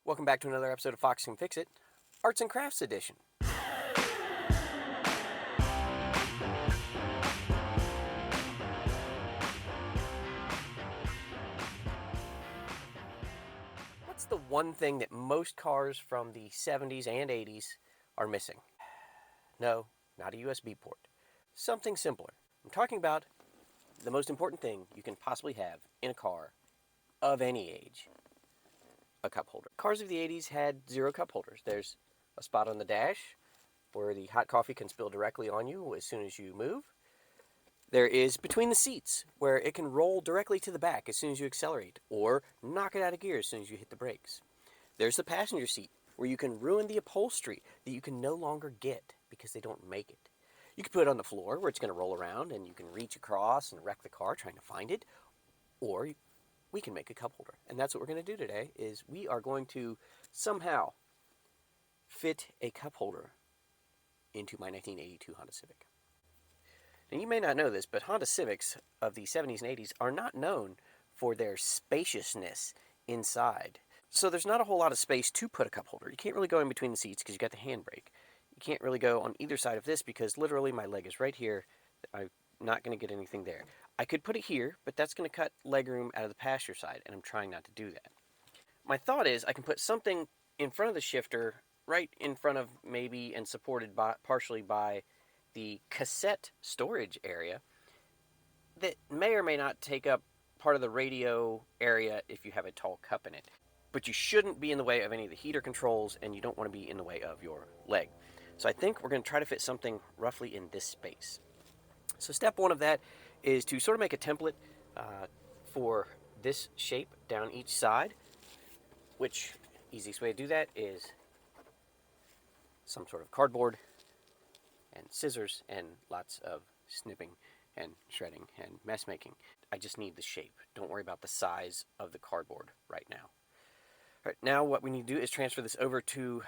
Welcome back to another episode of Fox Can Fix It, Arts and Crafts Edition. What's the one thing that most cars from the 70s and 80s are missing? No, not a USB port. Something simpler. I'm talking about the most important thing you can possibly have in a car of any age. A cup holder. Cars of the 80s had 0 cup holders. There's a spot on the dash where the hot coffee can spill directly on you as soon as you move. There is between the seats where it can roll directly to the back as soon as you accelerate or knock it out of gear as soon as you hit the brakes. There's the passenger seat where you can ruin the upholstery that you can no longer get because they don't make it. You can put it on the floor where it's going to roll around and you can reach across and wreck the car trying to find it, or we can make a cup holder. And that's what we're going to do today, is we are going to somehow fit a cup holder into my 1982 Honda Civic. And you may not know this, but Honda Civics of the 70s and 80s are not known for their spaciousness inside. So there's not a whole lot of space to put a cup holder. You can't really go in between the seats because you got the handbrake. You can't really go on either side of this because literally my leg is right here. I'm not going to get anything there. I could put it here, but that's going to cut legroom out of the passenger side, and I'm trying not to do that. My thought is I can put something in front of the shifter, right in front of maybe and supported by, partially by the cassette storage area that may or may not take up part of the radio area if you have a tall cup in it. But you shouldn't be in the way of any of the heater controls, and you don't want to be in the way of your leg. So I think we're going to try to fit something roughly in this space. So step one of that is to sort of make a template for this shape down each side, which easiest way to do that is some sort of cardboard and scissors and lots of snipping and shredding and mess making. I just need the shape. Don't worry about the size of the cardboard right now. All right, now what we need to do is transfer this over to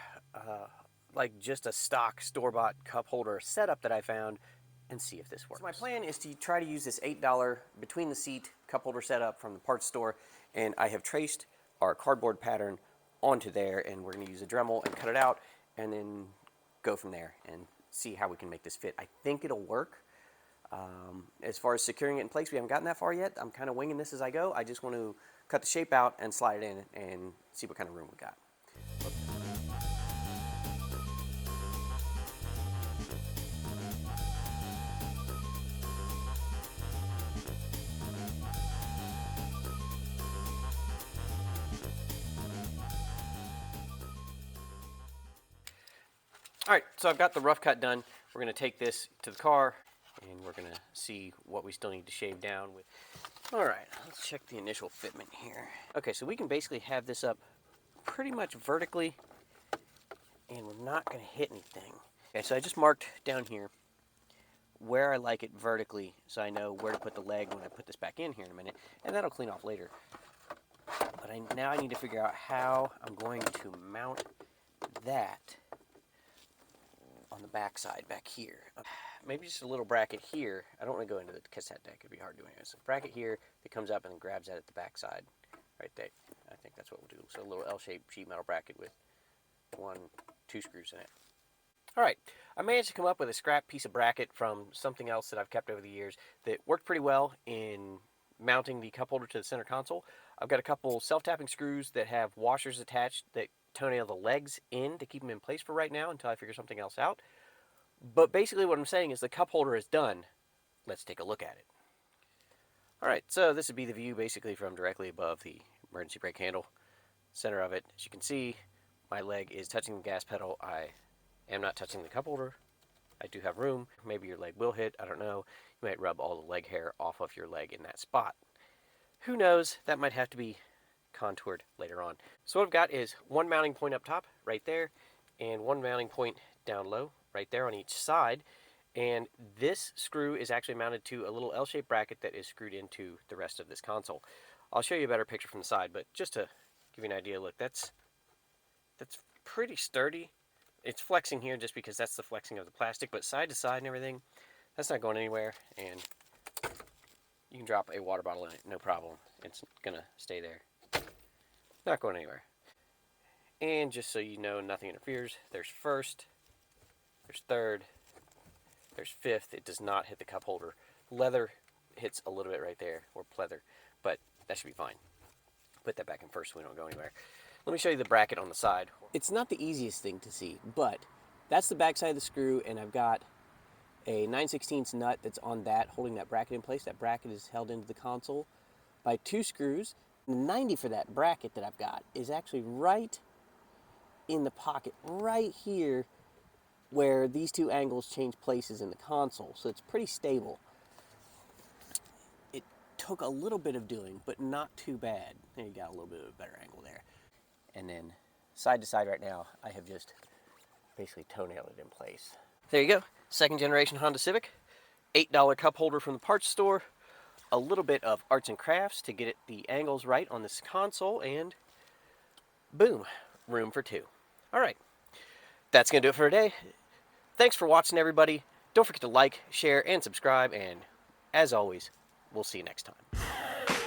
like just a stock store-bought cup holder setup that I found and see if this works. So my plan is to try to use this $8 between the seat cup holder setup from the parts store, and I have traced our cardboard pattern onto there, and we're going to use a Dremel and cut it out and then go from there and see how we can make this fit. I think it'll work. As far as securing it in place, we haven't gotten that far yet. I'm kind of winging this as I go. I just want to cut the shape out and slide it in and see what kind of room we got. All right, so I've got the rough cut done. We're going to take this to the car, and we're going to see what we still need to shave down with. All right, let's check the initial fitment here. Okay, so we can basically have this up pretty much vertically, and we're not going to hit anything. Okay, so I just marked down here where I like it vertically, so I know where to put the leg when I put this back in here in a minute, and that'll clean off later. But now I need to figure out how I'm going to mount that on the back side back here. Maybe just a little bracket here. I don't want to go into the cassette deck. It'd be hard doing it. So a bracket here that comes up and then grabs that at the back side right there. I think that's what we'll do. So a little L-shaped sheet metal bracket with 2 screws in it. All right, I managed to come up with a scrap piece of bracket from something else that I've kept over the years that worked pretty well in mounting the cup holder to the center console. I've got a couple self-tapping screws that have washers attached that toenail the legs in to keep them in place for right now until I figure something else out. But basically what I'm saying is the cup holder is done. Let's take a look at it. All right, so this would be the view basically from directly above the emergency brake handle. Center of it, as you can see, my leg is touching the gas pedal. I am not touching the cup holder. I do have room. Maybe your leg will hit, I don't know. You might rub all the leg hair off of your leg in that spot. Who knows, that might have to be contoured later on. So what I've got is one mounting point up top right there and one mounting point down low right there on each side, and this screw is actually mounted to a little L-shaped bracket that is screwed into the rest of this console. I'll show you a better picture from the side, but just to give you an idea, look, that's pretty sturdy. It's flexing here just because that's the flexing of the plastic, but side to side and everything, that's not going anywhere, and you can drop a water bottle in it, no problem. It's gonna stay there. Not going anywhere. And just so you know, nothing interferes. There's first, there's third, there's fifth. It does not hit the cup holder. Leather hits a little bit right there, or pleather, but that should be fine. Put that back in first so we don't go anywhere. Let me show you the bracket on the side. It's not the easiest thing to see, but that's the back side of the screw, and I've got a 9/16 nut that's on that, holding that bracket in place. That bracket is held into the console by 2 screws. The 90 for that bracket that I've got is actually right in the pocket, right here, where these 2 angles change places in the console, so it's pretty stable. It took a little bit of doing, but not too bad. There, you got a little bit of a better angle there. And then side to side right now, I have just basically toenailed it in place. There you go, 2nd generation Honda Civic, $8 cup holder from the parts store, a little bit of arts and crafts to get the angles right on this console, and boom, room for 2. All right, that's gonna do it for today. Thanks for watching, everybody. Don't forget to like, share, and subscribe, and as always, we'll see you next time.